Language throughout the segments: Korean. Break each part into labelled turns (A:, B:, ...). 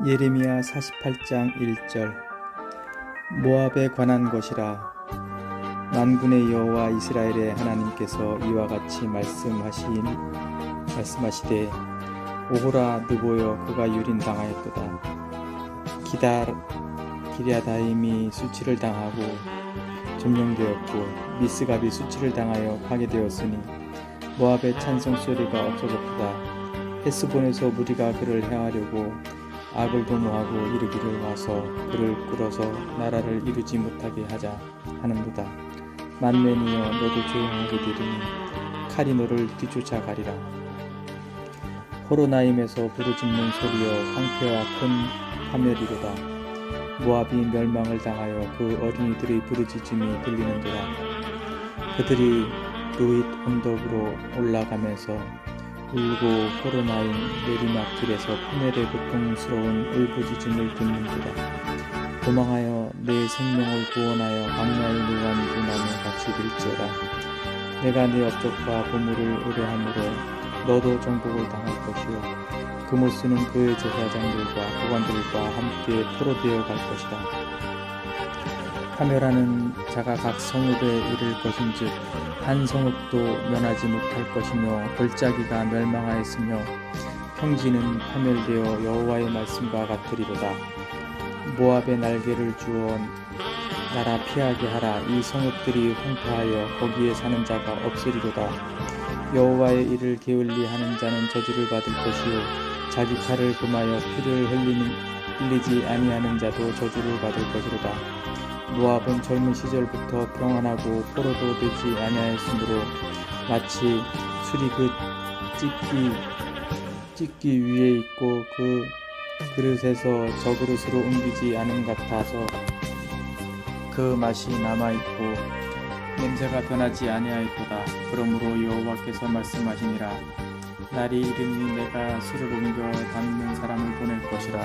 A: 예레미야 48장 1절. 모압에 관한 것이라. 만군의 여호와 이스라엘의 하나님께서 이와 같이 말씀하시되, 오호라 느보여 그가 유린당하였도다. 기랴다임이 수치를 당하고 점령되었고 미스갑이 수치를 당하여 파괴되었으니 모압의 찬송 소리가 없어졌도다. 헤스본에서 무리가 그를 해하려고 악을 도모하고 이르기를, 와서 그를 끌어서 나라를 이루지 못하게 하자 하는도다. 만멘이여 너도 조용하게 되리니 칼이 너를 뒤쫓아가리라. 호로나임에서 부르짖는 소리여 황폐와 큰 파멸이로다. 모압이 멸망을 당하여 그 어린이들의 부르짖음이 들리는도다. 그들이 루잇 언덕으로 올라가면서 울고 호로나임 내리막 길에서 파멸의 고통스러운 울부짖음을 듣는도다. 도망하여 내 생명을 구원하여 광야의 노한 무나무 같이 될지어다. 내가 내 업적과 보물을 의뢰함으로 너도 정복을 당할 것이요 그모스는 그의 제사장들과 고관들과 함께 포로되어 갈 것이다. 파멸하는 자가 각 성읍에 이를 것인즉 한 성읍도 면하지 못할 것이며 골짜기가 멸망하였으며 평지는 파멸되어 여호와의 말씀과 같으리로다. 모압의 날개를 주어 나라 피하게 하라. 이 성읍들이 황폐하여 거기에 사는 자가 없으리로다. 여호와의 일을 게을리 하는 자는 저주를 받을 것이요 자기 칼을 금하여 피를 흘리지 아니하는 자도 저주를 받을 것이로다. 모압은 젊은 시절부터 평안하고 포로도 되지 아니하였으므로 마치 술이 그 찢기 위에 있고 그 그릇에서 저 그릇으로 옮기지 않은 같아서 그 맛이 남아있고 냄새가 변하지 아니하였도다. 그러므로 여호와께서 말씀하시니라. 날이 이르니 내가 술을 옮겨 담는 사람을 보낼 것이라.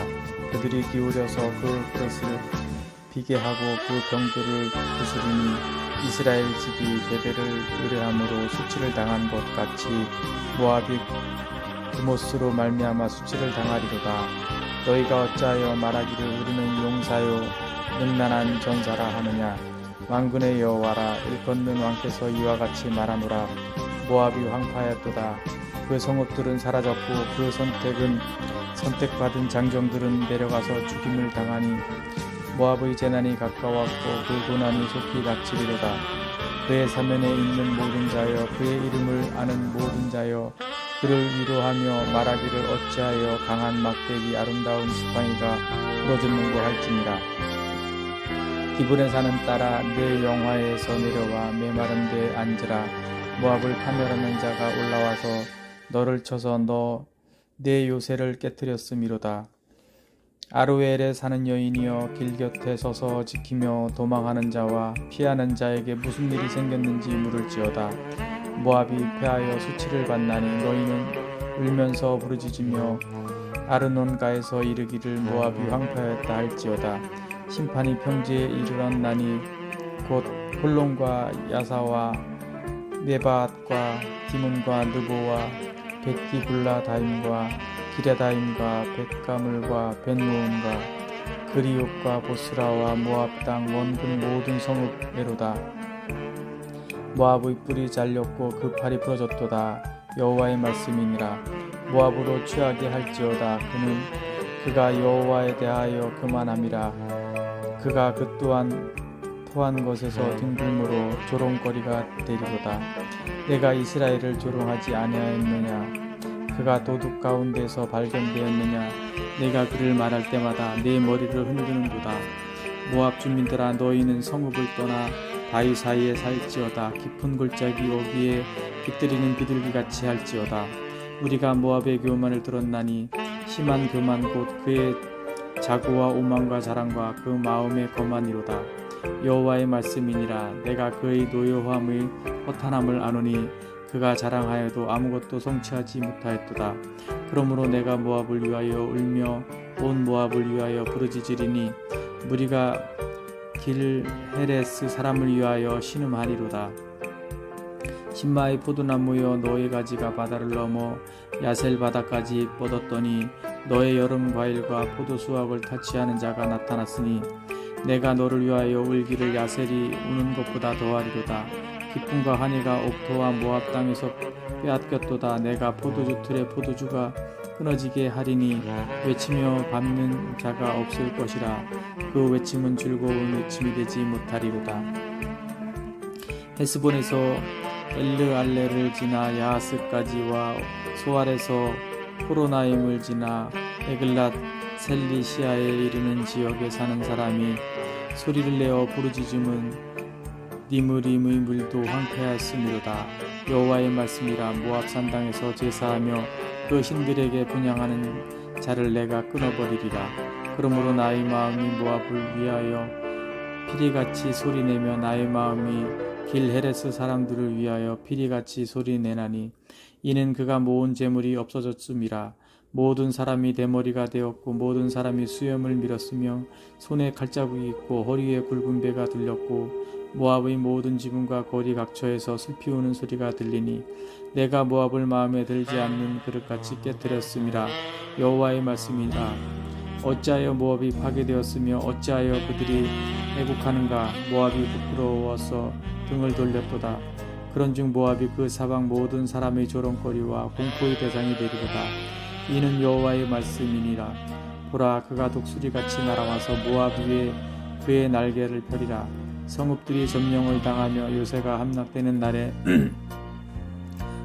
A: 그들이 기울여서 그 그릇을 비게 하고 그 병들을 부수리니 이스라엘 집이 베델을 의뢰함으로 수치를 당한 것 같이 모압이 그모스로 말미암아 수치를 당하리로다. 너희가 어찌하여 말하기를 우리는 용사요 능란한 전사라 하느냐. 만군의 여호와라. 일컫는 왕께서 이와 같이 말하노라. 모압이 황폐하였도다. 그 성읍들은 사라졌고 그 선택받은 장정들은 내려가서 죽임을 당하니 모압의 재난이 가까웠고 그 고난이 속히 닥치리로다. 그의 사면에 있는 모든 자여 그의 이름을 아는 모든 자여 그를 위로하며 말하기를 어찌하여 강한 막대기 아름다운 지팡이가 부러졌는고 할지니라. 기분에 사는 딸아 내 영화에서 내려와 메마른 데에 앉으라. 모압을 파멸하는 자가 올라와서 너를 쳐서 내 요새를 깨뜨렸음이로다. 아로엘에 사는 여인이여 길 곁에 서서 지키며 도망하는 자와 피하는 자에게 무슨 일이 생겼는지 물을지어다. 모압이 패하여 수치를 받나니 너희는 울면서 부르짖으며 아르논가에서 이르기를 모압이 황폐하였다 할지어다. 심판이 평지에 이르렀나니 곧 홀론과 야사와 메바앗과 디몬과 느보와 벳기블라다임과 기랴다임과 벳가물과 벳모음과 그리옥과 보스라와 모압 땅 원근 모든 성읍에로다. 모압의 뿔이 잘렸고 그 팔이 부러졌도다. 여호와의 말씀이니라. 모압으로 취하게 할지어다. 그가 여호와에 대하여 그만함이라. 그가 그 또한 토한 것에서 뒹굴므로 조롱거리가 되리로다. 내가 이스라엘을 조롱하지 아니하였느냐. 그가 도둑 가운데서 발견되었느냐. 내가 그를 말할 때마다 내 머리를 흔드는도다. 모압 주민들아 너희는 성읍을 떠나 바위 사이에 살지어다. 깊은 골짜기 어귀에 깃들이는 비둘기같이 할지어다. 우리가 모압의 교만을 들었나니 심한 교만 곧 그의 자고와 오만과 자랑과 그 마음의 거만이로다. 여호와의 말씀이니라. 내가 그의 노여함의 허탄함을 아노니 그가 자랑하여도 아무것도 성취하지 못하였도다. 그러므로 내가 모압을 위하여 울며 온 모압을 위하여 부르짖으리니 무리가 길 헤레스 사람을 위하여 신음하리로다. 신마의 포도나무여 너의 가지가 바다를 넘어 야셀 바다까지 뻗었더니 너의 여름 과일과 포도 수확을 타치하는 자가 나타났으니 내가 너를 위하여 울기를 야셀이 우는 것보다 더하리로다. 기쁨과 한이가 옥토와 모압 땅에서 빼앗겼도다. 내가 포도주 틀에 포도주가 끊어지게 하리니 외치며 밟는 자가 없을 것이라. 그 외침은 즐거운 외침이 되지 못하리로다. 헤스본에서 엘르알레를 지나 야하스까지와 소알에서 호로나임을 지나 에글랏 셀리시아에 이르는 지역에 사는 사람이 소리를 내어 부르짖음은 니므림의 물도 황폐하였음이로다. 여호와의 말씀이라. 모압 산당에서 제사하며 그 신들에게 분향하는 자를 내가 끊어버리리라. 그러므로 나의 마음이 모압을 위하여 피리같이 소리내며 나의 마음이 길헤레스 사람들을 위하여 피리같이 소리내나니 이는 그가 모은 재물이 없어졌음이라. 모든 사람이 대머리가 되었고 모든 사람이 수염을 밀었으며 손에 칼자국이 있고 허리에 굵은 배가 들렸고 모압의 모든 지붕과 거리 각처에서 슬피 우는 소리가 들리니 내가 모압을 마음에 들지 않는 그릇같이 깨뜨렸음이라. 여호와의 말씀이라. 어찌하여 모압이 파괴되었으며 어찌하여 그들이 애국하는가. 모압이 부끄러워서 등을 돌렸도다. 그런즉 모압이 그 사방 모든 사람의 조롱거리와 공포의 대상이 되리로다. 이는 여호와의 말씀이니라. 보라, 그가 독수리같이 날아와서 모압 위에 그의 날개를 펴리라. 성읍들이 점령을 당하며 요새가 함락되는 날에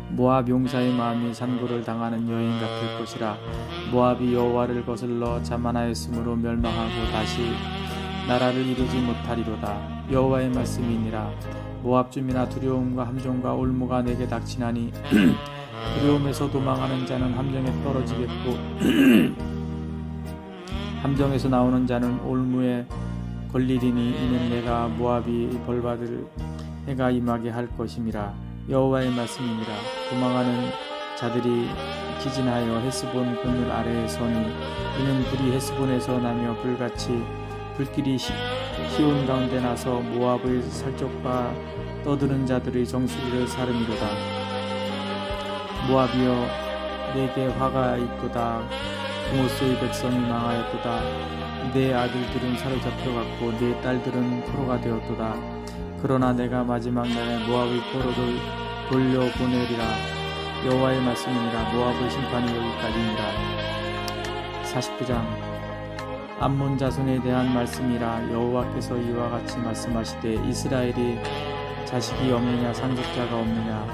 A: 모압 용사의 마음이 산고를 당하는 여인 같을 것이라. 모압이 여호와를 거슬러 자만하였으므로 멸망하고 다시 나라를 이루지 못하리로다. 여호와의 말씀이니라. 모압 줌이나 두려움과 함정과 올무가 내게 닥치나니 두려움에서 도망하는 자는 함정에 떨어지겠고 함정에서 나오는 자는 올무에 걸리리니 이는 내가 모압이 벌받을 해가 임하게 할 것임이라. 여호와의 말씀이니라. 도망하는 자들이 기진하여 헤스본 그늘 아래에 서니 이는 불이 헤스본에서 나며 불같이 불길이 시온 가운데 나서 모압의 살쪽과 떠드는 자들의 정수리를 사름이로다. 모압이여, 내게 화가 있도다. 구모스의 백성이 망하였도다. 내 아들들은 사로잡혀갔고 내 딸들은 포로가 되었도다. 그러나 내가 마지막 날에 모압의 포로를 돌려보내리라. 여호와의 말씀이니라. 모압의 심판이 여기까지니라. 49장 암몬 자손에 대한 말씀이라. 여호와께서 이와 같이 말씀하시되 이스라엘이 자식이 없느냐 상속자가 없느냐.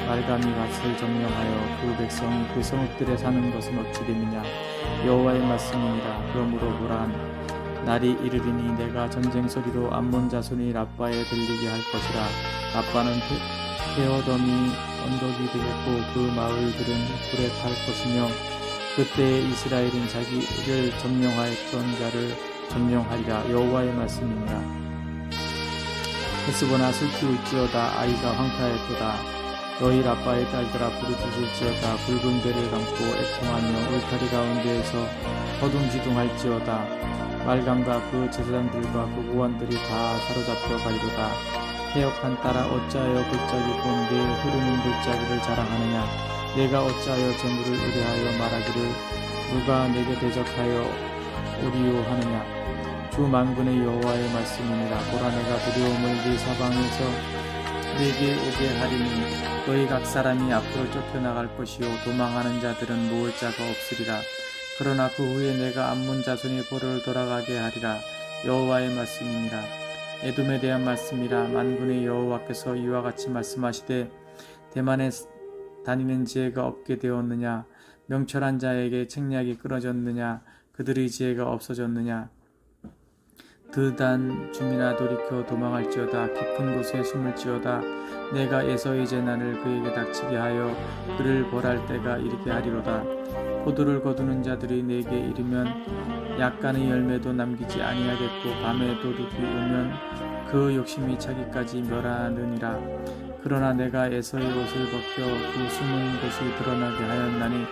A: 말감이 밭을 점령하여 그 백성이 그 성읍들에 사는 것은 어찌 됨이냐. 여호와의 말씀이니라. 그러므로 보라, 날이 이르리니 내가 전쟁 소리로 암몬 자손이 라빠에 들리게 할 것이라. 라빠는 페어덤이 언덕이 되겠고 그 마을들은 불에 탈 것이며 그때에 이스라엘은 자기를 점령하였던 자를 점령하리라. 여호와의 말씀이니라. 헤스보나 슬피 울지어다. 아이가 황폐하였도다. 너희 라빠의 딸들아 부르짖을지어다. 붉은 배를 감고 애통하며 울타리 가운데에서 허둥지둥할지어다. 말감과 그 제사장들과 그 구원들이 다 사로잡혀 가리로다. 해역한 딸아, 어찌하여 골짜기 본 내 흐르는 골짜기를 자랑하느냐. 내가 어찌하여 재물을 의뢰하여 말하기를 누가 내게 대적하여 오리요 하느냐. 주 만군의 여호와의 말씀이니라. 보라, 내가 두려움을 네 사방에서 내게 오게 하리니 너희 각 사람이 앞으로 쫓겨나갈 것이요 도망하는 자들은 모을 자가 없으리라. 그러나 그 후에 내가 암몬 자손이 보를 돌아가게 하리라. 여호와의 말씀이니라. 에돔에 대한 말씀이라. 만군의 여호와께서 이와 같이 말씀하시되 대만에 다니는 지혜가 없게 되었느냐. 명철한 자에게 책략이 끊어졌느냐. 그들의 지혜가 없어졌느냐. 드단 줌이나 돌이켜 도망할지어다. 깊은 곳에 숨을지어다. 내가 에서의 재난을 그에게 닥치게 하여 그를 벌할 때가 이르게 하리로다. 포도를 거두는 자들이 내게 이르면 약간의 열매도 남기지 아니하겠고 밤에 도둑이 오면 그 욕심이 자기까지 멸하느니라. 그러나 내가 에서의 옷을 벗겨 그 숨은 곳이 드러나게 하였나니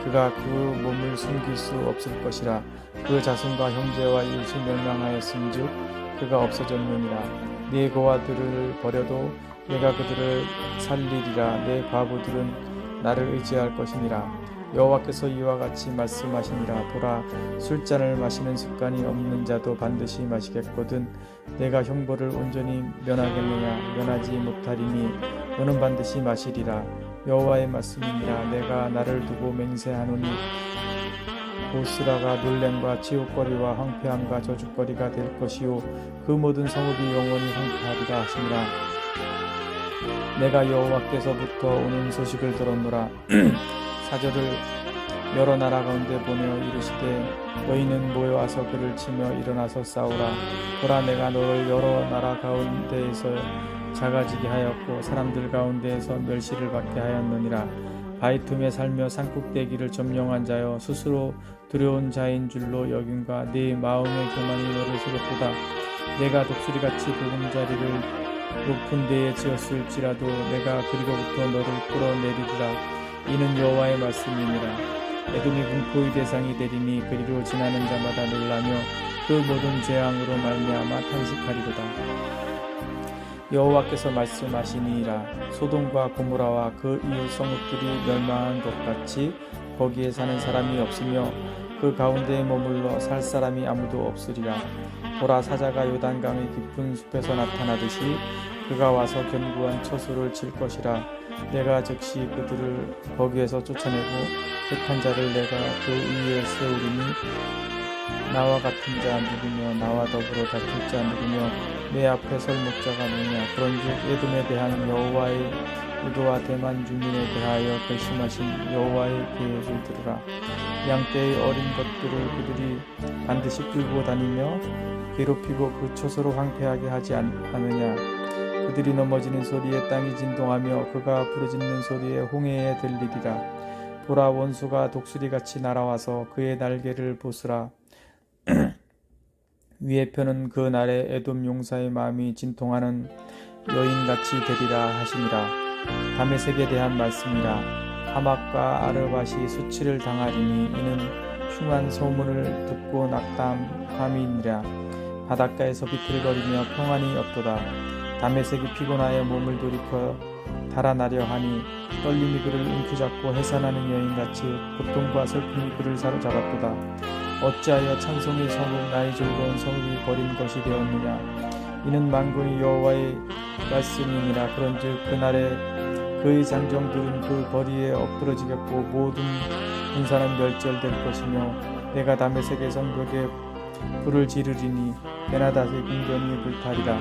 A: 그가 그 몸을 숨길 수 없을 것이라. 그 자손과 형제와 이웃이 멸망하였은즉 그가 없어졌느니라. 네 고아들을 버려도 내가 그들을 살리리라. 내 과부들은 나를 의지할 것이니라. 여호와께서 이와 같이 말씀하시니라. 보라, 술잔을 마시는 습관이 없는 자도 반드시 마시겠거든 내가 형벌을 온전히 면하겠느냐? 면하지 못하리니 너는 반드시 마시리라. 여호와의 말씀이니라. 내가 나를 두고 맹세하노니 보스라가 놀램과 치욕거리와 황폐함과 저주거리가 될 것이요 그 모든 성읍이 영원히 황폐하리라 하시니라. 내가 여호와께서부터 오는 소식을 들었노라. 사절을 여러 나라 가운데 보내어 이르시되 너희는 모여와서 그를 치며 일어나서 싸우라. 보라, 내가 너를 여러 나라 가운데에서 작아지게 하였고 사람들 가운데에서 멸시를 받게 하였느니라. 바위 틈에 살며 산꼭대기를 점령한 자여, 스스로 두려운 자인 줄로 여김과 네 마음의 교만이 너를 속였도다. 내가 독수리같이 보금자리를 높은 데에 지었을지라도 내가 그리로부터 너를 끌어내리리라. 이는 여호와의 말씀이니라. 에돔이 공포의 대상이 되리니 그리로 지나는 자마다 놀라며 그 모든 재앙으로 말미암아 탄식하리로다. 여호와께서 말씀하시니라. 소돔과 고모라와 그 이웃 성읍들이 멸망한 것 같이 거기에 사는 사람이 없으며 그 가운데에 머물러 살 사람이 아무도 없으리라. 보라, 사자가 요단강의 깊은 숲에서 나타나듯이 그가 와서 견고한 처소를 칠 것이라. 내가 즉시 그들을 거기에서 쫓아내고 택한 자를 내가 그 위에 세우리니 나와 같은 자 누구며 나와 더불어 다툴 자 누구며 내 앞에 설 목자가 누구냐? 그런즉 에돔에 대한 여호와의 의도와 대만 주민에 대하여 결심하신 여호와의 계획을 들으라. 양떼의 어린 것들을 그들이 반드시 끌고 다니며 괴롭히고 그 처소로 황폐하게 하지 않느냐? 그들이 넘어지는 소리에 땅이 진동하며 그가 부르짖는 소리에 홍해에 들리리라. 보라, 원수가 독수리같이 날아와서 그의 날개를 보스라. 위에 펴는 그 날에 에돔 용사의 마음이 진통하는 여인같이 되리라 하시니라. 다메섹에 대한 말씀이라. 하맛과 아르밧이 수치를 당하리니 이는 흉한 소문을 듣고 낙담함이니라. 바닷가에서 비틀거리며 평안이 없도다. 다메섹이 피곤하여 몸을 돌이켜 달아나려 하니 떨림이 그를 움켜잡고 해산하는 여인같이 고통과 슬픔이 그를 사로잡았도다. 어찌하여 찬송의 성읍, 나의 즐거운 성읍이 버린 것이 되었느냐? 이는 만군의 여호와의 말씀이니라. 그런즉 그날에 그의 장정들은 그 거리에 엎드러지겠고 모든 군사는 멸절될 것이며 내가 다메섹의 성벽에 불을 지르리니 베나닷의 궁전이 불타리라.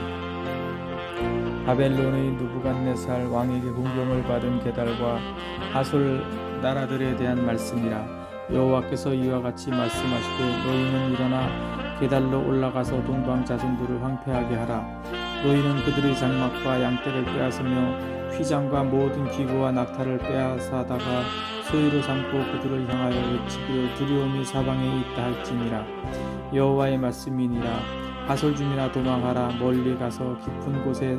A: 바벨론의 느부갓네살 왕에게 공경을 받은 게달과 하솔 나라들에 대한 말씀이라. 여호와께서 이와 같이 말씀하시되 너희는 일어나 게달로 올라가서 동방 자손들을 황폐하게 하라. 너희는 그들의 장막과 양떼를 빼앗으며 휘장과 모든 기구와 낙타를 빼앗아다가 소유로 삼고 그들을 향하여 외치기를 두려움이 사방에 있다 할지니라. 여호와의 말씀이니라. 하솔중이나 도망하라. 멀리 가서 깊은 곳에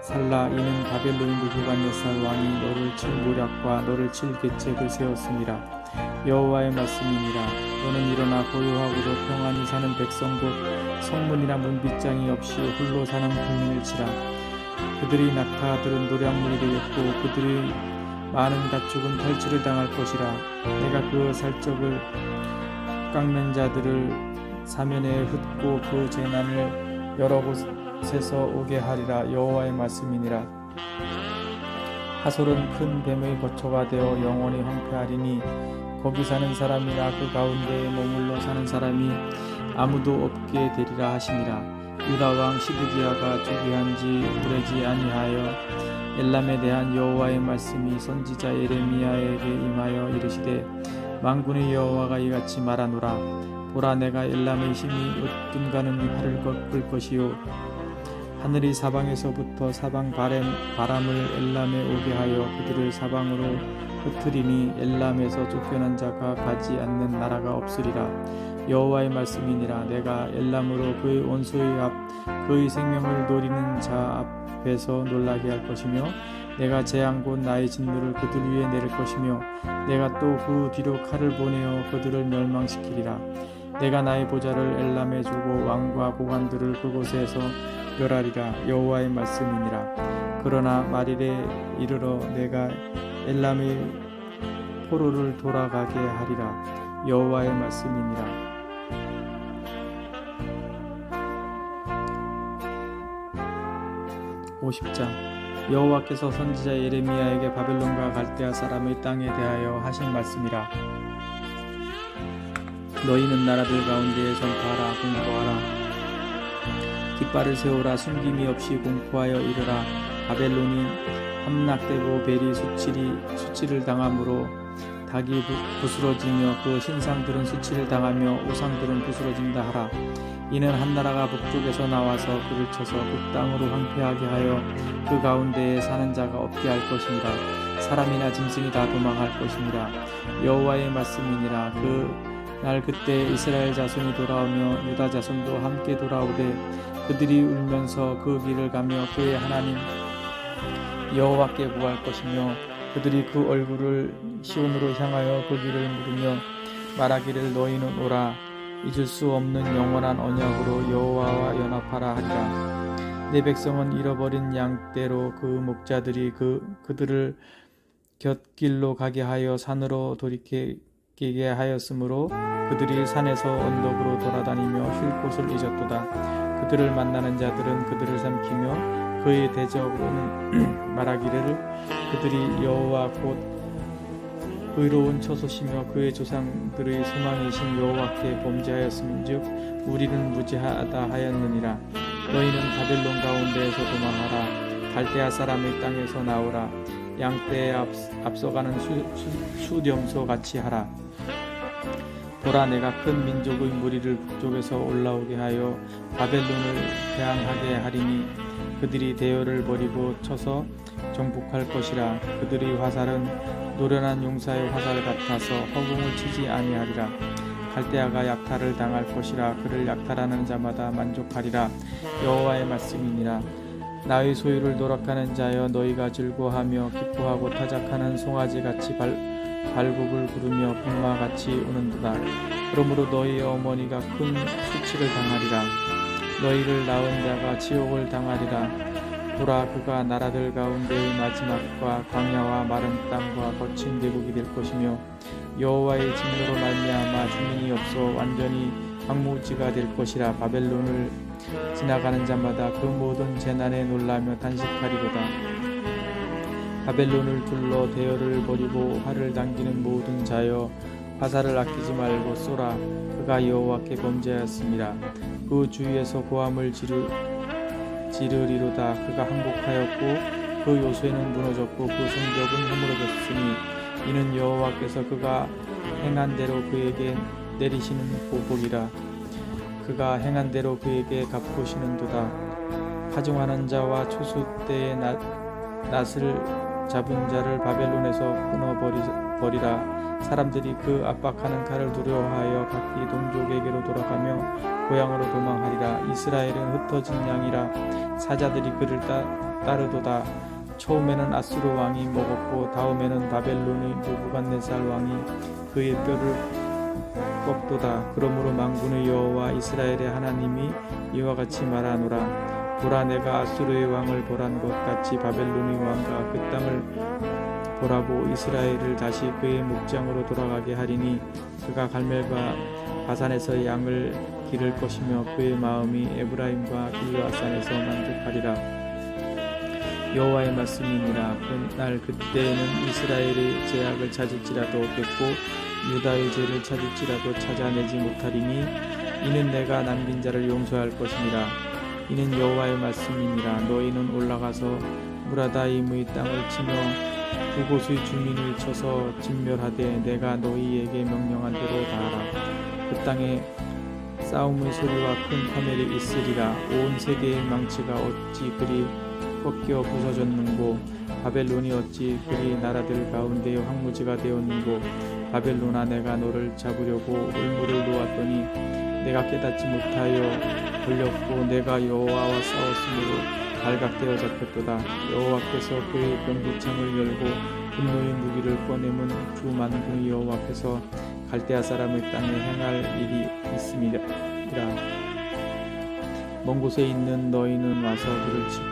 A: 살라. 이는 바벨론의 느부갓네살 왕이 너를 칠 모략과 너를 칠 계책을 세웠음이라. 여호와의 말씀이니라. 너는 일어나 고요하고도 평안히 사는 백성 곧 성문이나 문빗장이 없이 홀로 사는 국민을 치라. 그들의 낙타들은 노략물이 되겠고 그들의 많은 가축은 탈취를 당할 것이라. 내가 그 살적을 깎는 자들을 사면에 흩고 그 재난을 여러 곳에서 오게 하리라. 여호와의 말씀이니라. 하솔은 큰 뱀의 거처가 되어 영원히 황폐하리니 거기 사는 사람이나 그 가운데에 머물러 사는 사람이 아무도 없게 되리라 하시니라. 유다 왕 시드기야가 즉위한 지 오래지 아니하여 엘람에 대한 여호와의 말씀이 선지자 예레미야에게 임하여 이르시되 만군의 여호와가 이같이 말하노라. 보라, 내가 엘람의 힘이 으뜸가는 활을 꺾을 것이요 하늘이 사방에서부터 사방 바람을 엘람에 오게 하여 그들을 사방으로 흩으리니 엘람에서 쫓겨난 자가 가지 않는 나라가 없으리라. 여호와의 말씀이니라. 내가 엘람으로 그의 원수의 앞 그의 생명을 노리는 자 앞에서 놀라게 할 것이며 내가 재앙 곧 나의 진노를 그들 위에 내릴 것이며 내가 또 그 뒤로 칼을 보내어 그들을 멸망시키리라. 내가 나의 보좌를 엘람에 주고 왕과 고관들을 그곳에서 멸하리라. 여호와의 말씀이니라. 그러나 말일에 이르러 내가 엘람의 포로를 돌아가게 하리라. 여호와의 말씀이니라. 50장. 여호와께서 선지자 예레미야에게 바벨론과 갈대아 사람의 땅에 대하여 하신 말씀이라. 너희는 나라들 가운데에 전파하라. 공포하라. 깃발을 세우라. 숨김이 없이 공포하여 이르라. 바벨론이 함락되고 벨이 수치를 당함으로 닭이 부스러지며 그 신상들은 수치를 당하며 우상들은 부스러진다 하라. 이는 한 나라가 북쪽에서 나와서 그를 쳐서 북땅으로 황폐하게 하여 그 가운데에 사는 자가 없게 할 것이니라. 사람이나 짐승이 다 도망할 것이니라. 여호와의 말씀이니라. 그날 그때 이스라엘 자손이 돌아오며 유다 자손도 함께 돌아오되 그들이 울면서 그 길을 가며 그의 하나님 여호와께 구할 것이며 그들이 그 얼굴을 시온으로 향하여 그 길을 물으며 말하기를 너희는 오라. 잊을 수 없는 영원한 언약으로 여호와와 연합하라 하리라. 내 백성은 잃어버린 양떼로 그 목자들이 그들을 곁길로 가게 하여 산으로 돌이키게 하였으므로 그들이 산에서 언덕으로 돌아다니며 쉴 곳을 잊었도다. 그들을 만나는 자들은 그들을 삼키며 그의 대적으로는 말하기를 그들이 여호와 곧 의로운 처소시며 그의 조상들의 소망이신 여호와께 범죄하였음인즉 우리는 무죄하다 하였느니라. 너희는 바벨론 가운데에서 도망하라. 갈대아 사람의 땅에서 나오라. 양떼에 앞서가는 수렴소 같이 하라. 보라, 내가 큰 민족의 무리를 북쪽에서 올라오게 하여 바벨론을 대항하게 하리니 그들이 대열을 버리고 쳐서 정복할 것이라. 그들의 화살은 노련한 용사의 화살 같아서 허공을 치지 아니하리라. 갈대아가 약탈을 당할 것이라. 그를 약탈하는 자마다 만족하리라. 여호와의 말씀이니라. 나의 소유를 노력하는 자여, 너희가 즐거워하며 기뻐하고 타작하는 송아지같이 발굽을 구르며 백마같이 우는도다. 그러므로 너희의 어머니가 큰 수치를 당하리라. 너희를 낳은 자가 지옥을 당하리라. 보라, 그가 나라들 가운데의 마지막과 광야와 마른 땅과 거친 대국이 될 것이며 여호와의 진노로 말미암아 주민이 없어 완전히 황무지가 될 것이라. 바벨론을 지나가는 자마다 그 모든 재난에 놀라며 단식하리로다. 바벨론을 둘러 대열을 버리고 활을 당기는 모든 자여, 화살을 아끼지 말고 쏘라. 그가 여호와께 범죄하였습니다. 그 주위에서 고함을 지르리로다. 그가 항복하였고 그 요새는 무너졌고 그 성벽은 허물어졌으니 이는 여호와께서 그가 행한 대로 그에게 내리시는 보복이라. 그가 행한 대로 그에게 갚으시는도다. 파종하는 자와 추수 때에 낫을 잡은 자를 바벨론에서 끊어버리라. 사람들이 그 압박하는 칼을 두려워하여 각기 동족에게로 돌아가며 고향으로 도망하리라. 이스라엘은 흩어진 양이라 사자들이 그를 따르도다. 처음에는 아수르 왕이 먹었고 다음에는 바벨론의 느부갓네살 왕이 그의 뼈를 꺾도다. 그러므로 만군의 여호와 이스라엘의 하나님이 이와 같이 말하노라. 보라, 내가 아수르의 왕을 벌한 것 같이 바벨론의 왕과 그 땅을 보라고 이스라엘을 다시 그의 목장으로 돌아가게 하리니 그가 갈멜과 바산에서 양을 기를 것이며 그의 마음이 에브라임과 길르앗산에서 만족하리라. 여호와의 말씀이니라. 그날 그때에는 이스라엘의 죄악을 찾을지라도 없겠고 유다의 죄를 찾을지라도 찾아내지 못하리니 이는 내가 남긴 자를 용서할 것이니라. 이는 여호와의 말씀이니라. 너희는 올라가서 무라다임의 땅을 치며 그곳의 주민을 쳐서 진멸하되 내가 너희에게 명령한 대로 다하라. 그 땅에 싸움의 소리와 큰 파멸이 있으리라. 온 세계의 망치가 어찌 그리 꺾여 부서졌는고 바벨론이 어찌 그리 나라들 가운데 황무지가 되었는고. 바벨론아, 내가 너를 잡으려고 올무를 놓았더니 내가 깨닫지 못하여 걸렸고 내가 여호와와 싸웠으므로 발각되어 잡혔도다. 여호와께서 그의 병기창을 열고 분노의 무기를 꺼내면 주 만군의 여호와께서 갈대아 사람의 땅에 행할 일이 있음이라. 먼 곳에 있는 너희는 와서 그를 치고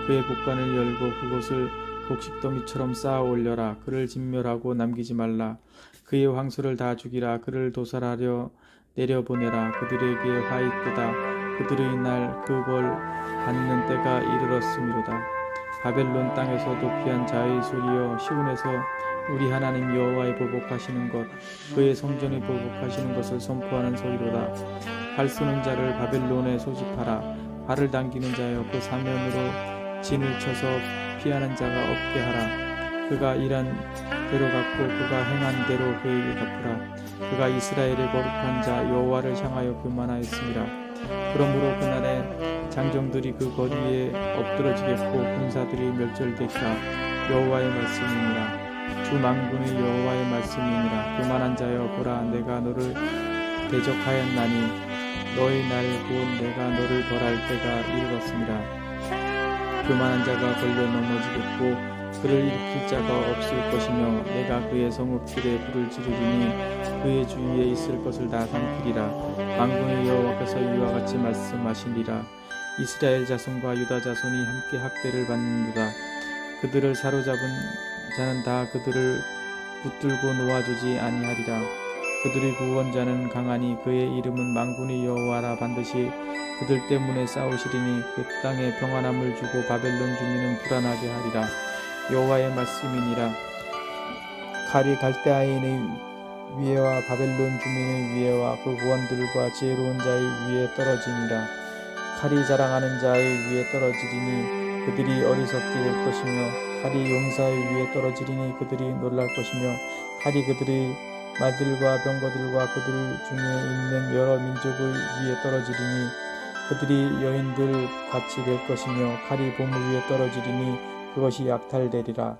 A: 그의 곳간을 열고 그곳을 곡식더미처럼 쌓아 올려라. 그를 진멸하고 남기지 말라. 그의 황소를 다 죽이라. 그를 도살하려 내려보내라. 그들에게 화 있도다. 그들의 날 그 벌 받는 때가 이르렀음이로다. 바벨론 땅에서 도피한 자의 소리여, 시온에서 우리 하나님 여호와의 보복하시는 것, 그의 성전이 보복하시는 것을 선포하는 소리로다. 활 쏘는 자를 바벨론에 소집하라. 발을 당기는 자여, 그 사면으로 진을 쳐서 피하는 자가 없게 하라. 그가 일한 대로 갚고 그가 행한 대로 그에게 갚으라. 그가 이스라엘의 거룩한 자 여호와를 향하여 교만하였습니다. 그러므로 그날에 장정들이 그 거리에 엎드러지겠고 군사들이 멸절되리라. 여호와의 말씀이니라. 주 만군의 여호와의 말씀이니라. 교만한 자여, 보라, 내가 너를 대적하였나니 너의 날 곧 내가 너를 벌할 때가 이르렀습니다. 교만한 자가 걸려 넘어지겠고 그를 일으킬 자가 없을 것이며 내가 그의 성읍들에 불을 지르리니 그의 주위에 있을 것을 다 삼키리라. 만군의 여호와께서 이와 같이 말씀하시리라. 이스라엘 자손과 유다 자손이 함께 학대를 받는도다. 그들을 사로잡은 자는 다 그들을 붙들고 놓아주지 아니하리라. 그들의 구원자는 강하니 그의 이름은 만군의 여호와라. 반드시 그들 때문에 싸우시리니 그 땅에 평안함을 주고 바벨론 주민은 불안하게 하리라. 여호와의 말씀이니라. 칼이 갈대아인의 위에와 바벨론 주민의 위에와 그 구원들과 지혜로운 자의 위에 떨어지니라. 칼이 자랑하는 자의 위에 떨어지리니 그들이 어리석게 될 것이며 칼이 용사의 위에 떨어지리니 그들이 놀랄 것이며 칼이 그들의 말들과 병거들과 그들 중에 있는 여러 민족의 위에 떨어지리니 그들이 여인들 같이 될 것이며 칼이 보물 위에 떨어지리니 그것이 약탈되리라.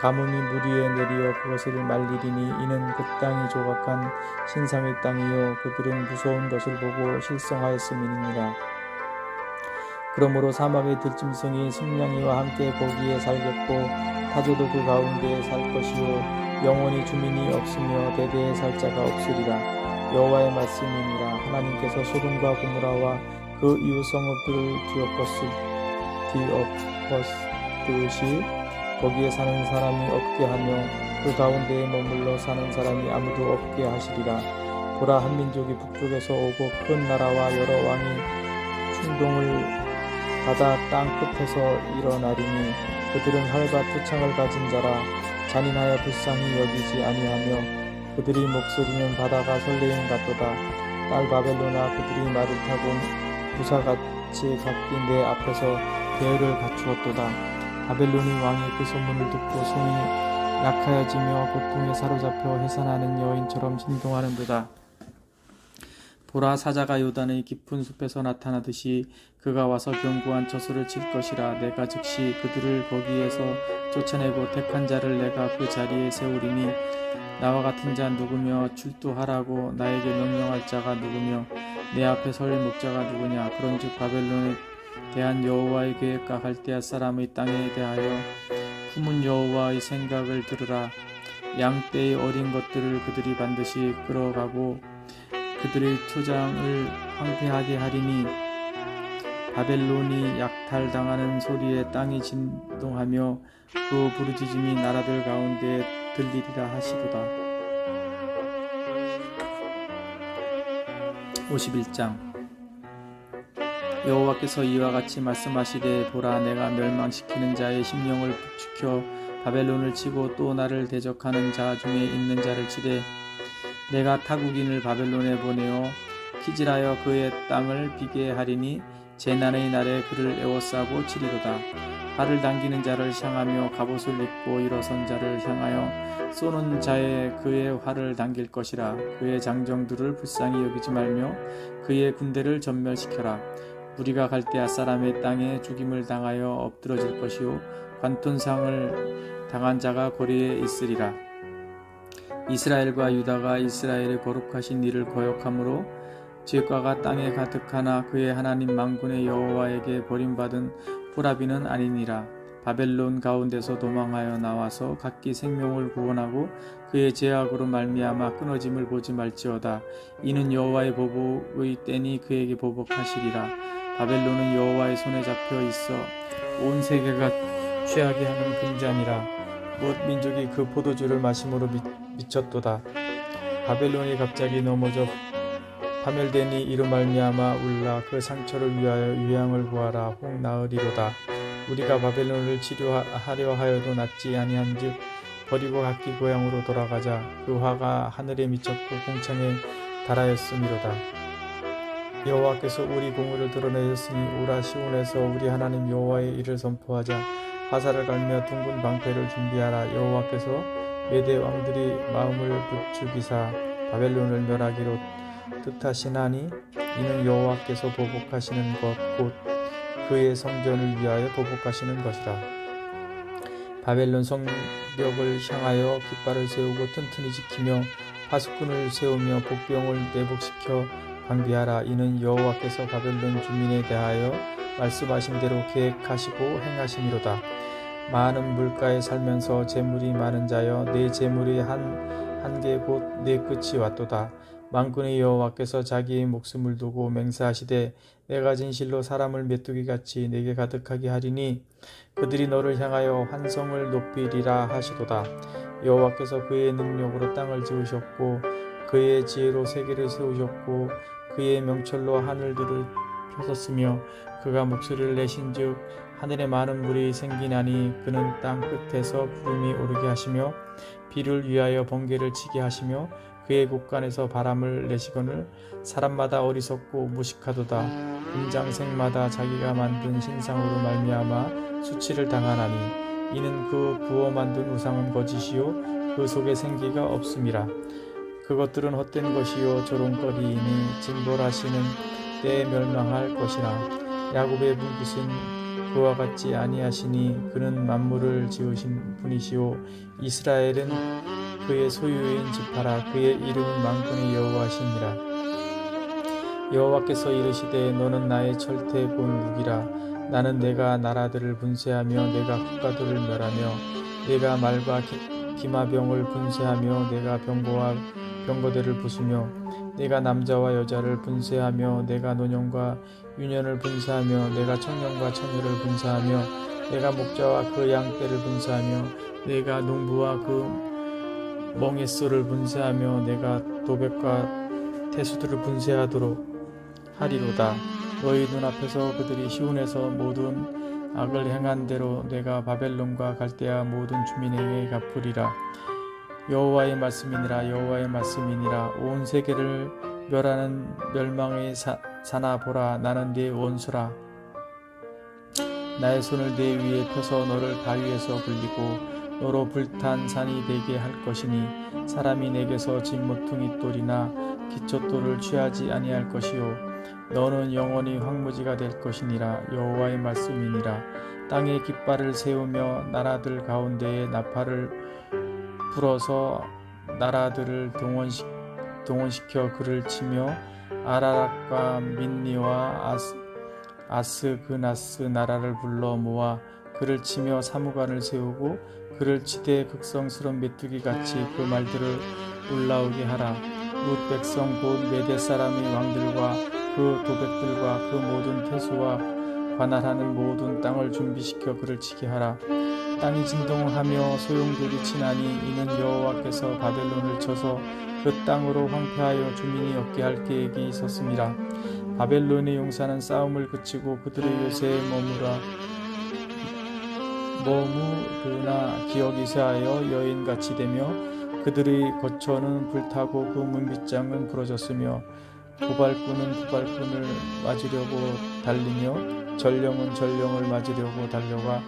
A: 가뭄이 물 위에 내리어 그것을 말리리니 이는 그 땅이 조각한 신상의 땅이요 그들은 무서운 것을 보고 실성하였음이니라. 그러므로 사막의 들짐승이 승냥이와 함께 거기에 살겠고 타조도 그 가운데에 살 것이요 영원히 주민이 없으며 대대에 살 자가 없으리라. 여호와의 말씀이니라. 하나님께서 소돔과 고모라와 그 이웃 성읍들을 뒤엎었듯이 거기에 사는 사람이 없게 하며 그 가운데에 머물러 사는 사람이 아무도 없게 하시리라. 보라, 한 민족이 북쪽에서 오고 큰 나라와 여러 왕이 충동을 바다 땅 끝에서 일어나리니 그들은 활과 투창을 가진 자라. 잔인하여 불쌍히 여기지 아니하며 그들의 목소리는 바다가 설레임 같도다. 딸 바벨로나, 그들이 말을 타고 부사같이 각기 내 앞에서 대열을 갖추었도다. 바벨론의 왕이 그 소문을 듣고 손이 약하여지며 고통에 사로잡혀 해산하는 여인처럼 진동하는도다. 보라, 사자가 요단의 깊은 숲에서 나타나듯이 그가 와서 견고한 저수를 칠 것이라. 내가 즉시 그들을 거기에서 쫓아내고 택한 자를 내가 그 자리에 세우리니 나와 같은 자 누구며 출두하라고 나에게 명령할 자가 누구며 내 앞에 설 목자가 누구냐. 그런즉 바벨론에 대한 여호와의 계획과 갈대아 사람의 땅에 대하여 품은 여호와의 생각을 들으라. 양떼의 어린 것들을 그들이 반드시 끌어가고 그들의 초장을 황폐하게 하리니 바벨론이 약탈당하는 소리에 땅이 진동하며 그 부르짖음이 나라들 가운데 들리리라 하시도다. 51장. 여호와께서 이와 같이 말씀하시되, 보라, 내가 멸망시키는 자의 심령을 부추켜 바벨론을 치고 또 나를 대적하는 자 중에 있는 자를 치되 내가 타국인을 바벨론에 보내어 피질하여 그의 땅을 비게 하리니 재난의 날에 그를 에워싸고 치리로다. 활을 당기는 자를 향하며 갑옷을 입고 일어선 자를 향하여 쏘는 자의 그의 활을 당길 것이라. 그의 장정들을 불쌍히 여기지 말며 그의 군대를 전멸시켜라. 무리가 갈대아 사람의 땅에 죽임을 당하여 엎드러질 것이요 관통상을 당한 자가 거리에 있으리라. 이스라엘과 유다가 이스라엘의 거룩하신 이를 거역함으로 죄과가 땅에 가득하나 그의 하나님 만군의 여호와에게 버림받은 후라비는 아니니라. 바벨론 가운데서 도망하여 나와서 각기 생명을 구원하고 그의 죄악으로 말미암아 끊어짐을 보지 말지어다. 이는 여호와의 보복의 때니 그에게 보복하시리라. 바벨론은 여호와의 손에 잡혀 있어 온 세계가 취하게 하는 금잔이라. 곧 민족이 그 포도주를 마심으로 미쳤도다. 바벨론이 갑자기 넘어져 파멸되니 이로 말미암아 울라. 그 상처를 위하여 유향을 구하라. 혹 나으리로다. 우리가 바벨론을 치료하려 하여도 낫지 아니한즉 버리고 각기 고향으로 돌아가자. 그 화가 하늘에 미쳤고 궁창에 달하였음이로다. 여호와께서 우리 공의를 드러내셨으니 오라. 시온에서 우리 하나님 여호와의 일을 선포하자. 화살을 갈며 둥근 방패를 준비하라. 여호와께서 메대 왕들이 마음을 부추기사 바벨론을 멸하기로 뜻하시나니 이는 여호와께서 보복하시는 것 곧 그의 성전을 위하여 보복하시는 것이라. 바벨론 성벽을 향하여 깃발을 세우고 튼튼히 지키며 파수꾼을 세우며 복병을 내복시켜 방비하라. 이는 여호와께서 바벨론 주민에 대하여 말씀하신 대로 계획하시고 행하심이로다. 많은 물가에 살면서 재물이 많은 자여 내 재물의 한계 곧 내 끝이 왔도다. 만군의 여호와께서 자기의 목숨을 두고 맹세하시되 내가 진실로 사람을 메뚜기같이 내게 가득하게 하리니 그들이 너를 향하여 환성을 높이리라 하시도다. 여호와께서 그의 능력으로 땅을 지으셨고 그의 지혜로 세계를 세우셨고 그의 명철로 하늘들을 펴셨으며 그가 목소리를 내신즉 하늘에 많은 물이 생기나니 그는 땅 끝에서 구름이 오르게 하시며 비를 위하여 번개를 치게 하시며 그의 곳간에서 바람을 내시거늘 사람마다 어리석고 무식하도다. 금장색마다 자기가 만든 신상으로 말미암아 수치를 당하나니 이는 그 부어 만든 우상은 거짓이요 그 속에 생기가 없음이라. 그것들은 헛된 것이요 조롱거리이니 징벌하시는 때에 멸망할 것이라. 야곱의 분깃은 그와 같지 아니하시니 그는 만물을 지으신 분이시요 이스라엘은 그의 소유인 지파라. 그의 이름은 만군의 여호와시니라. 여호와께서 이르시되 너는 나의 철퇴 곧 무기라. 나는 내가 나라들을 분쇄하며 내가 국가들을 멸하며 내가 말과 기마병을 분쇄하며 내가 병거와 병거대를 부수며 내가 남자와 여자를 분쇄하며 내가 노년과 유년을 분쇄하며 내가 청년과 처녀를 분쇄하며 내가 목자와 그 양떼를 분쇄하며 내가 농부와 그 멍에소를 분쇄하며 내가 도백과 태수들을 분쇄하도록 하리로다. 너희 눈앞에서 그들이 시온에서 모든 악을 행한 대로 내가 바벨론과 갈대아 모든 주민에게 갚으리라. 여호와의 말씀이니라. 여호와의 말씀이니라. 온 세계를 멸하는 멸망의 사나 보라. 나는 네 원수라. 나의 손을 네 위에 펴서 너를 바위에서 굴리고 너로 불탄 산이 되게 할 것이니 사람이 내게서 진모퉁이 돌이나 기초돌을 취하지 아니할 것이요 너는 영원히 황무지가 될 것이니라. 여호와의 말씀이니라. 땅에 깃발을 세우며 나라들 가운데에 나팔을 불어서 나라들을 동원시켜 그를 치며 아라락과 민니와 아스그나스 나라를 불러 모아 그를 치며 사무관을 세우고 그를 치되 극성스러운 메뚜기같이 그 말들을 올라오게 하라. 룻 백성 곧 메대 사람의 왕들과 그 도백들과 그 모든 태수와 관할하는 모든 땅을 준비시켜 그를 치게 하라. 땅이 진동하며 소용돌이 치나니 이는 여호와께서 바벨론을 쳐서 그 땅으로 황폐하여 주민이 없게 할 계획이 있었음이라. 바벨론의 용사는 싸움을 그치고 그들의 요새에 머무르나 기억이 쇠하여 여인같이 되며 그들의 거처는 불타고 그 문빗장은 부러졌으며 부발꾼은 부발꾼을 맞으려고 달리며 전령은 전령을 맞으려고 달려가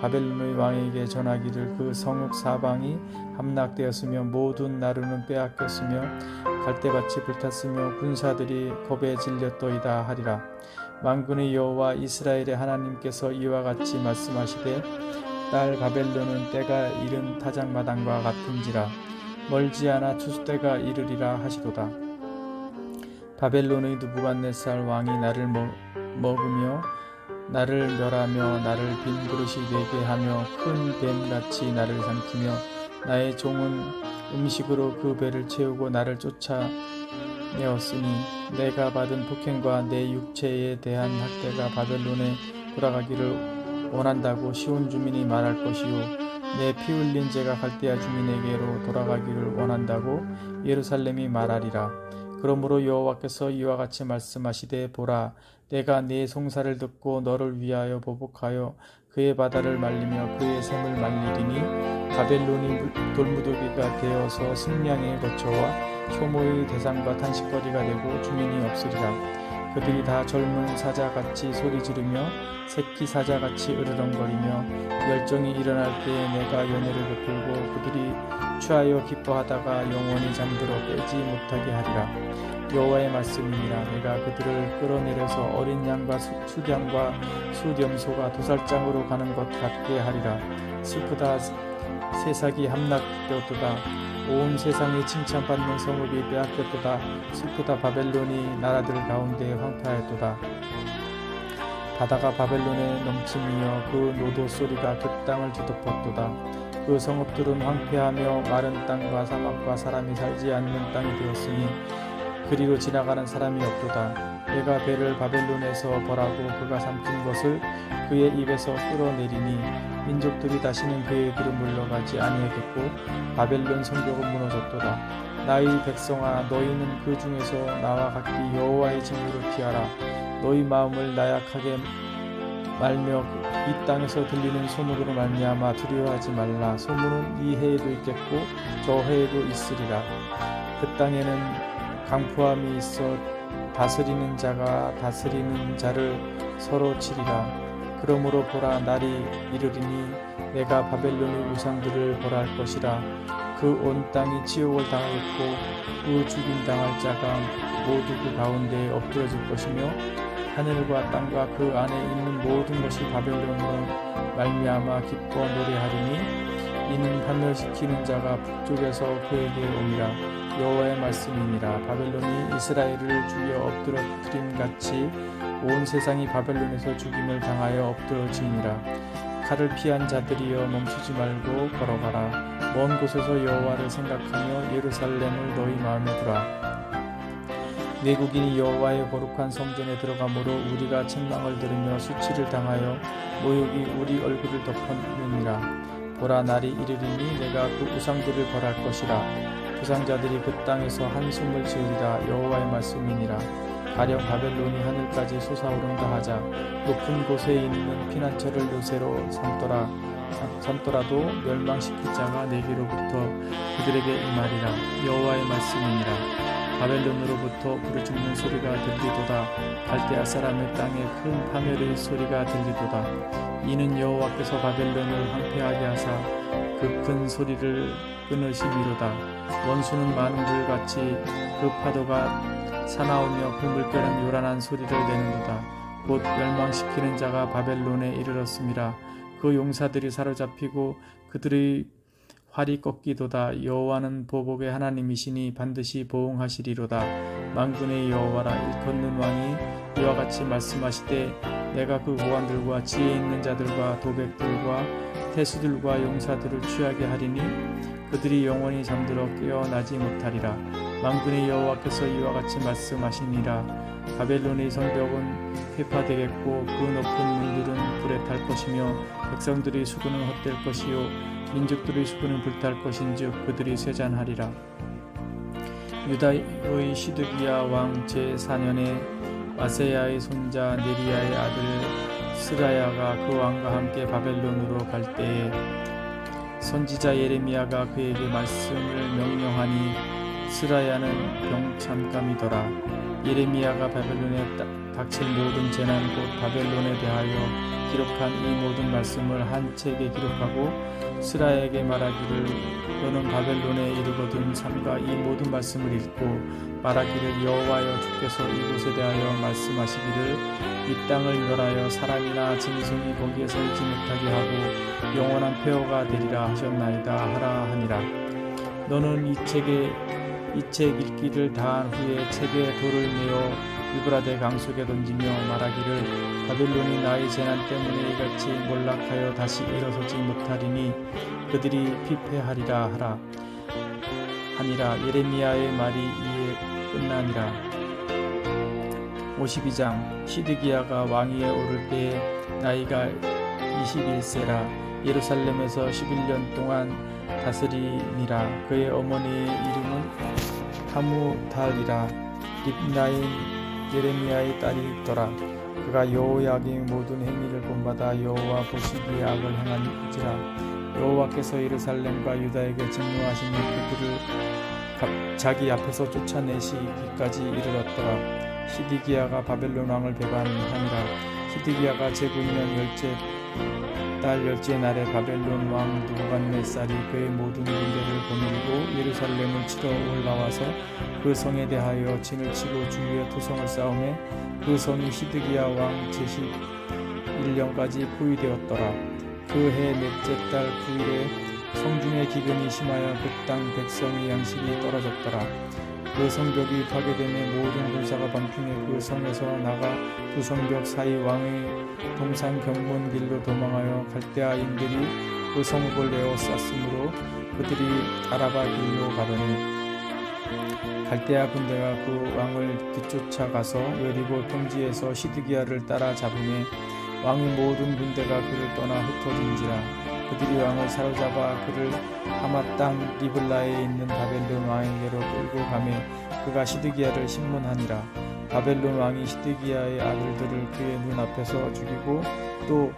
A: 바벨론의 왕에게 전하기를 그 성읍 사방이 함락되었으며 모든 나루는 빼앗겼으며 갈대밭이 불탔으며 군사들이 겁에 질렸더이다 하리라. 만군의 여호와 이스라엘의 하나님께서 이와 같이 말씀하시되 딸 바벨론은 때가 이른 타작마당과 같은지라. 멀지 않아 추수때가 이르리라 하시도다. 바벨론의 느부갓네살 왕이 나를 먹으며 나를 멸하며 나를 빈 그릇이 되게 하며 큰 뱀같이 나를 삼키며 나의 종은 음식으로 그 배를 채우고 나를 쫓아내었으니 내가 받은 폭행과 내 육체에 대한 학대가 바벨론에 돌아가기를 원한다고 시온 주민이 말할 것이요 내 피 흘린 죄가 갈대아 주민에게로 돌아가기를 원한다고 예루살렘이 말하리라. 그러므로 여호와께서 이와 같이 말씀하시되 보라 내가 네 송사를 듣고 너를 위하여 보복하여 그의 바다를 말리며 그의 샘을 말리리니 바벨론이 돌무더기가 되어서 식량의 거처와 효모의 대상과 탄식거리가 되고 주민이 없으리라. 그들이 다 젊은 사자같이 소리 지르며 새끼 사자같이 으르렁거리며 열정이 일어날 때에 내가 연회를 베풀고 그들이 취하여 기뻐하다가 영원히 잠들어 깨지 못하게 하리라. 여호와의 말씀이니라. 내가 그들을 끌어내려서 어린 양과 수양과 수렴소가 도살장으로 가는 것 같게 하리라. 슬프다 세상이 함락되었도다. 온 세상이 칭찬받는 성읍이 빼앗겼도다. 슬프다 바벨론이 나라들 가운데 황폐하였도다. 바다가 바벨론에 넘치며 그 노도 소리가 그 땅을 뒤덮었도다. 그 성읍들은 황폐하며 마른 땅과 사막과 사람이 살지 않는 땅이 되었으니 그리로 지나가는 사람이 없도다. 내가 배를 바벨론에서 벌하고 그가 삼킨 것을 그의 입에서 끌어내리니 민족들이 다시는 그의 길을 물러가지 아니하겠고 바벨론 성벽은 무너졌도다. 나의 백성아 너희는 그 중에서 나와 같이 여호와의 징후를 피하라. 너희 마음을 나약하게 말며 이 땅에서 들리는 소문으로 말미암아 두려워하지 말라. 소문은 이 해에도 있겠고 저 해에도 있으리라. 그 땅에는 강포함이 있어 다스리는 자가 다스리는 자를 서로 치리라. 그러므로 보라 날이 이르리니 내가 바벨론의 우상들을 벌할 것이라. 그 온 땅이 치욕을 당하겠고 그 죽임당할 자가 모두 그 가운데에 엎드러질 것이며 하늘과 땅과 그 안에 있는 모든 것이 바벨론으로 말미암아 기뻐 노래하리니 이는 파멸시키는 자가 북쪽에서 그에게 오니라. 여호와의 말씀이니라. 바벨론이 이스라엘을 죽여 엎드러뜨림같이 온 세상이 바벨론에서 죽임을 당하여 엎드러지니라. 칼을 피한 자들이여 멈추지 말고 걸어가라. 먼 곳에서 여호와를 생각하며 예루살렘을 너희 마음에 두라. 외국인이 여호와의 거룩한 성전에 들어가므로 우리가 책망을 들으며 수치를 당하여 모욕이 우리 얼굴을 덮었느니라. 보라 날이 이르리니 내가 그 우상들을 벌할 것이라. 부상자들이 그 땅에서 한숨을 지으리라. 여호와의 말씀이니라. 가령 바벨론이 하늘까지 솟아오른다 하자. 높은 곳에 있는 피난처를 요새로 삼더라도 멸망시킬 자가 내게로부터 그들에게 임하리라. 여호와의 말씀이니라. 바벨론으로부터 부르짖는 소리가 들리도다. 갈대아 사람의 땅에 큰 파멸의 소리가 들리도다. 이는 여호와께서 바벨론을 황폐하게 하사 그 큰 소리를 끊으심이로다. 원수는 많은 물같이 그 파도가 사나우며 그 물결은 요란한 소리를 내는도다. 곧 멸망시키는 자가 바벨론에 이르렀음이라. 그 용사들이 사로잡히고 그들의 활이 꺾이도다. 여호와는 보복의 하나님이시니 반드시 보응하시리로다. 만군의 여호와라. 일컫는 왕이 이와 같이 말씀하시되 내가 그 고관들과 지혜 있는 자들과 도백들과 태수들과 용사들을 취하게 하리니 그들이 영원히 잠들어 깨어나지 못하리라. 만군의 여호와께서 이와 같이 말씀하시니라. 바벨론의 성벽은 회파되겠고 그 높은 문들은 불에 탈 것이며 백성들의 수군은 헛될 것이요 민족들의 수군은 불탈 것인즉 그들이 쇠잔하리라. 유다의 시드기야 왕 제4년에 마세야의 손자 네리야의 아들 스라야가 그 왕과 함께 바벨론으로 갈 때에 선지자 예레미야가 그에게 말씀을 명령하니 스라야는 병참감이더라. 예레미야가 바벨론에 닥칠 모든 재난 곧 바벨론에 대하여 기록한 이 모든 말씀을 한 책에 기록하고 스라야에게 말하기를 너는 바벨론에 이르거든 삼가 이 모든 말씀을 읽고 말하기를 여호와여 주께서 이곳에 대하여 말씀하시기를 이 땅을 멸하여 사람이나 짐승이 거기에 살지 못하게 하고 영원한 폐허가 되리라 하셨나이다 하라 하니라. 너는 이 책 읽기를 다한 후에 책에 돌을 내어 유브라데 강속에 던지며 말하기를 바벨론이 나의 재난 때문에 이같이 몰락하여 다시 일어서지 못하리니 그들이 피폐하리라 하라 하니라. 예레미야의 말이 이에 끝나니라. 52장. 시드기야가 왕위에 오를 때에 나이가 21세라. 예루살렘에서 11년 동안 다스리니라. 그의 어머니의 이름은 하무달이라. 립나인 예레미야의 딸이더라. 그가 여호야김의 모든 행위를 본받아 여호와 보시기에 악을 행한지라. 여호와께서 예루살렘과 유다에게 진노하시니 그들을 자기 앞에서 쫓아내시기까지 이르렀더라. 시드기야가 바벨론 왕을 배반하니라. 시드기야가 제국 2년 달 열째 날에 바벨론 왕 느부갓네살이 그의 모든 군대를 거느리고 예루살렘을 치러 올라와서 그 성에 대하여 진을 치고 주위에 토성을 쌓음에 그 성이 시드기야 왕 제11년까지 포위되었더라. 그 해 넷째 달 9일에 성중의 기근이 심하여 그 땅 백성의 양식이 떨어졌더라. 그 성벽이 파괴되며 모든 군사가 방핑해 그 성에서 나가 두 성벽 사이 왕의 동산 경문길로 도망하여 갈대아인들이 그 성읍을 에워쌌으므로 그들이 아라바 길로 가더니 갈대아 군대가 그 왕을 뒤쫓아가서 여리고 평지에서 시드기야를 따라 잡음에 왕의 모든 군대가 그를 떠나 흩어진지라. 그들이 왕을 사로잡아 그를 하맛 땅 리블라에 있는 바벨론 왕에게로 끌고 가매 그가 시드기야를 신문하니라. 바벨론 왕이 시드기야의 아들들을 그의 눈앞에서 죽이고 또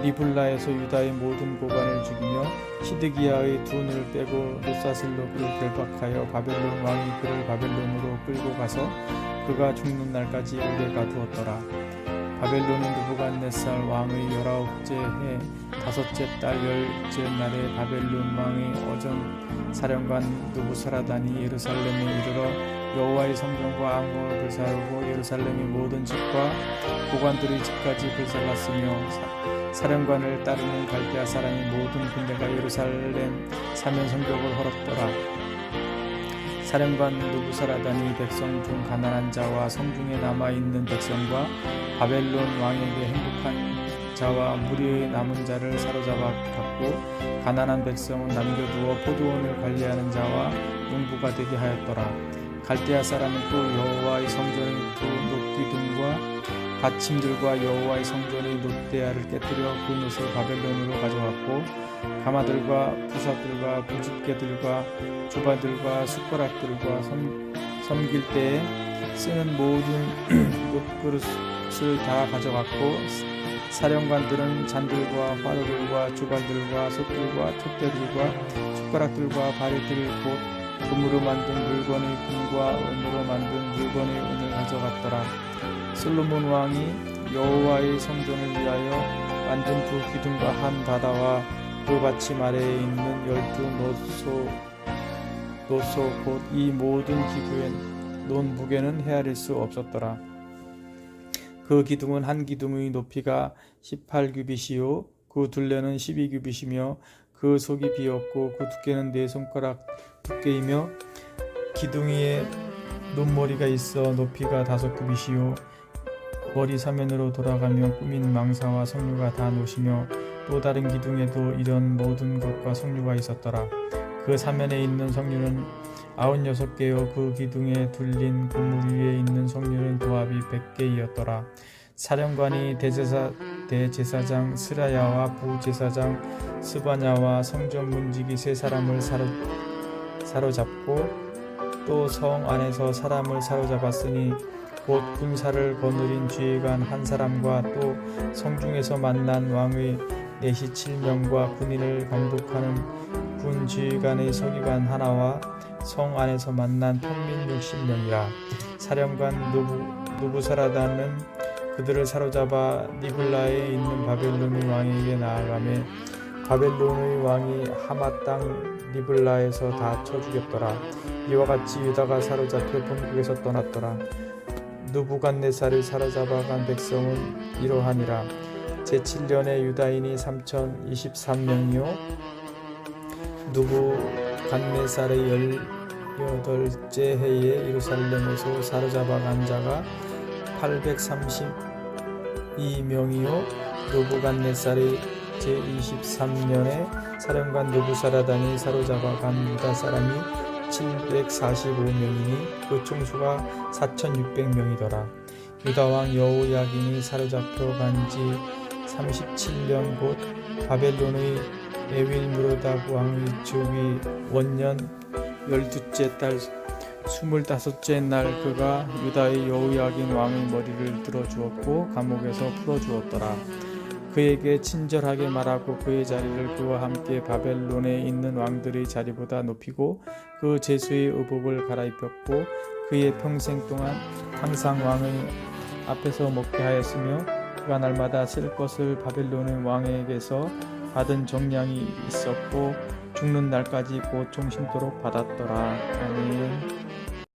A: 리블라에서 유다의 모든 고관을 죽이며 시드기야의 두 눈을 빼고 롯사슬로 그를 결박하여 바벨론 왕이 그를 바벨론으로 끌고 가서 그가 죽는 날까지 오게 가두었더라. 바벨론은 느부갓네살 왕의 19째 해 5째 달 10째 날에 바벨론 왕의 어전 사령관 느부사라단이 예루살렘에 이르러 여호와의 성전과 안공을 불사르고 예루살렘의 모든 집과 고관들의 집까지 불살랐으며 사령관을 따르는 갈대아 사람의 모든 군대가 예루살렘 사면 성벽을 헐었더라. 사령관 느부사라단이 백성 중 가난한 자와 성중에 남아있는 백성과 바벨론 왕에게 행복한 자와 무리의 남은 자를 사로잡아 갖고 가난한 백성은 남겨두어 포도원을 관리하는 자와 농부가 되게 하였더라. 갈대아 사람은 또 여호와의 성전의 두 놋기둥과 받침들과 여호와의 성전의 놋대야를 깨뜨려 그 놋을 바벨론으로 가져갔고 가마들과 부삽들과 부집개들과 주바들과 숟가락들과 섬길 때에 쓰는 모든 놋그릇을 다 가져갔고 사령관들은 잔들과 화로들과 주발들과 솥들과 촛대들과 숟가락들과 바리들 곧 금으로 만든 물건의 금과 은으로 만든 물건의 은을 가져갔더라. 솔로몬 왕이 여호와의 성전을 위하여 만든 두 기둥과 한 바다와 그 받침 아래에 있는 12 노소 곧 이 모든 기구의 논 무게는 헤아릴 수 없었더라. 그 기둥은 한 기둥의 높이가 18규빗이요 그 둘레는 12규빗이며 그 속이 비었고 그 두께는 4손가락 두께이며 기둥 위에 논머리가 있어 높이가 5규빗이요 머리 사면으로 돌아가며 꾸민 망사와 석류가 다 노시며 또 다른 기둥에도 이런 모든 것과 석류가 있었더라. 그 사면에 있는 석류는 96개요 그 기둥에 둘린 그물 위에 있는 석류는 도합이 100개이었더라. 사령관이 대제사장 스라야와 부제사장 스바냐와 성전 문지기 3사람을 사로잡고 또 성 안에서 사람을 사로잡았으니 곧 군사를 거느린 지휘관 1사람과 또 성중에서 만난 왕의 내시 7명과 군인을 감독하는 군 지휘관의 서기관 하나와 성 안에서 만난 평민 60명이라. 사령관 느부사라단은 그들을 사로잡아 니블라에 있는 바벨론의 왕에게 나아가매 바벨론의 왕이 하맛 땅 리블라에서 다 쳐 죽였더라. 이와 같이 유다가 사로잡혀 본국에서 떠났더라. 느부갓네살을 사로잡아 간 백성은 이러하니라. 제7년에 유다인이 3023명이요 느부갓네살의 18째 해에 예루살렘에서 사로잡아 간 자가 832명이요 느부갓네살의 제23년에 사령관 느부사라단이 사로잡아 간 유다 사람이 745명이니 그 총수가 4600명이더라. 유다 왕 여호야긴이 사로잡혀 간 지 37년 곧 바벨론의 에윌무로닥 왕의 즉위 원년 12째 달 25째 날 그가 유다의 여호야긴 왕의 머리를 들어주었고 감옥에서 풀어주었더라. 그에게 친절하게 말하고 그의 자리를 그와 함께 바벨론에 있는 왕들의 자리보다 높이고 그 제수의 의복을 갈아입혔고 그의 평생 동안 항상 왕의 앞에서 먹게 하였으며 그가 날마다 쓸 것을 바벨론의 왕에게서 받은 정량이 있었고 죽는 날까지 곧 종신토록 받았더라. 아멘.